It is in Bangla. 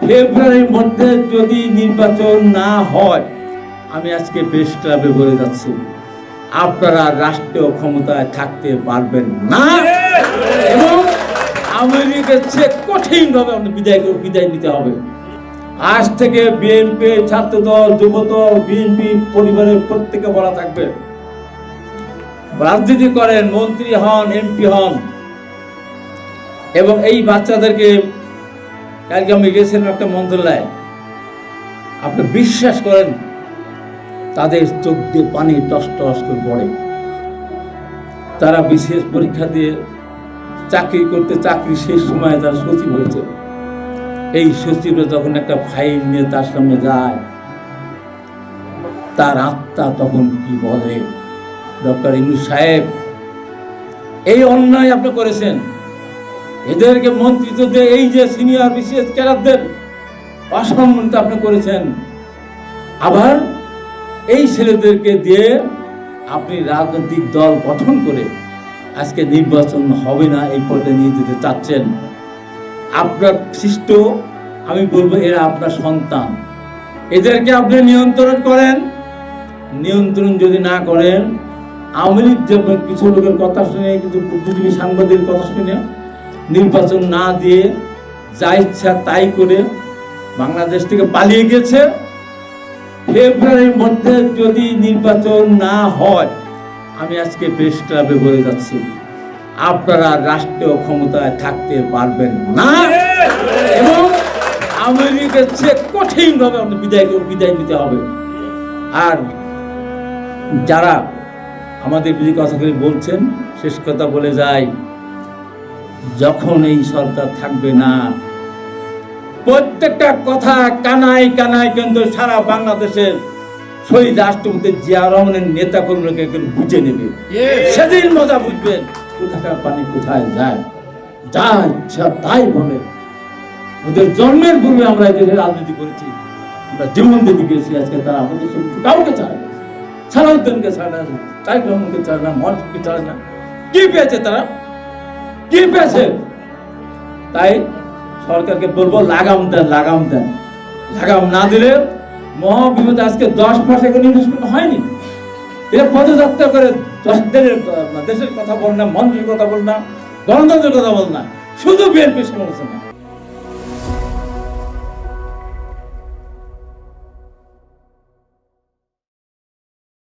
ফেব্রুয়ারির মধ্যে যদি নির্বাচন না হয়, আমি আজকে প্রেস ক্লাবে বলে যাচ্ছি, আপনারা রাষ্ট্রীয় ক্ষমতায় থাকতে পারবেন না এবং আমেরিকার চেয়ে কঠিনভাবে বিদায় নিতে হবে। আজ থেকে বিএনপি, ছাত্রদল, যুবদল, বিএনপি পরিবারের প্রত্যেকে বলা থাকবে, রাজনীতি করেন, মন্ত্রী হন, এমপি হন, এবং এই বাচ্চাদেরকে কালকে আমি গেছিলাম একটা মন্ত্রণালয়ে, আপনি বিশ্বাস করেন তাদের চোখ দিয়ে পানি টস টস করে পড়ে। তারা বিশেষ পরীক্ষা দিয়ে চাকরি করতে, চাকরি শেষ সময়ে তারা সচিব হয়েছে। এই সচিবরা যখন একটা ফাইল নিয়ে তার সামনে যায়, তার আত্মা তখন কি বলে, ডক্টর ইউনূস সাহেব, এই অন্যায় আপনি করেছেন, এদেরকে মন্ত্রিত্ব দিয়ে এই যে সিনিয়র বিশেষ ক্যাডারদের অসম্মানিত আপনি করেছেন, আবার এই ছেলেদেরকে দিয়ে আপনি রাজনৈতিক দল গঠন করে আজকে নির্বাচন হবে না এই পর্যায়ে নিয়ে যেতে চাচ্ছেন। আপনার সৃষ্ট, আমি বলবো এরা আপনার সন্তান, এদেরকে আপনি নিয়ন্ত্রণ করেন। নিয়ন্ত্রণ যদি না করেন, আওয়ামী লীগ যে কিছু লোকের কথা শুনে, কিছু বুদ্ধিজীবী সাংবাদিকের কথা শুনে নির্বাচন না দিয়ে যা ইচ্ছা তাই করে বাংলাদেশ থেকে পালিয়ে গেছে, ফেব্রুয়ারির মধ্যে যদি নির্বাচন না হয়, আমি আজকে প্রেস ক্লাবে বলে যাচ্ছি, আপনারা রাষ্ট্রীয় ক্ষমতায় থাকতে পারবেন না এবং আমেরিকার চেয়ে কঠিনভাবে বিদায় নিতে হবে। আর যারা আমাদের বিরোধী কথাগুলি বলছেন, শেষ কথা বলে যায়, যখন এই সরকার থাকবে না, প্রত্যেকটা কথা কানায় কানায় কিন্তু সারা বাংলাদেশের শহীদ রাষ্ট্রপতি জিয়া রহমানের নেতা কর্মীকে বুঝে নেবে। সেদিন মজা বুঝবেন কোথাকার পানি কোথায় যায়, যা ইচ্ছা তাই বলে। ওদের জন্মের পূর্বে আমরা এই দেশে রাজনীতি করেছি, আমরা জীবন দিতে গেছি, আজকে তারা আমাদের কাউকে চায় না, সালাউদ্দিনকে ছাড়ে না, তারেক রহমানকে ছাড়ে না, মনসুরকে ছাড়ে না। কি পেয়েছে তারা, কি পেয়েছে? তাই সরকারকে বলবো, লাগাম দেন, লাগাম দেন। লাগাম না দিলে মহাবিপদ। আজকে 10 মাস এখন ইনভেস্টমেন্ট হয়নি, এরা পদযাত্রা করে দেশের কথা বল না, মন্ত্রীর কথা বল না, গণতন্ত্রের কথা বল না, শুধু বিএনপি সমালোচনা।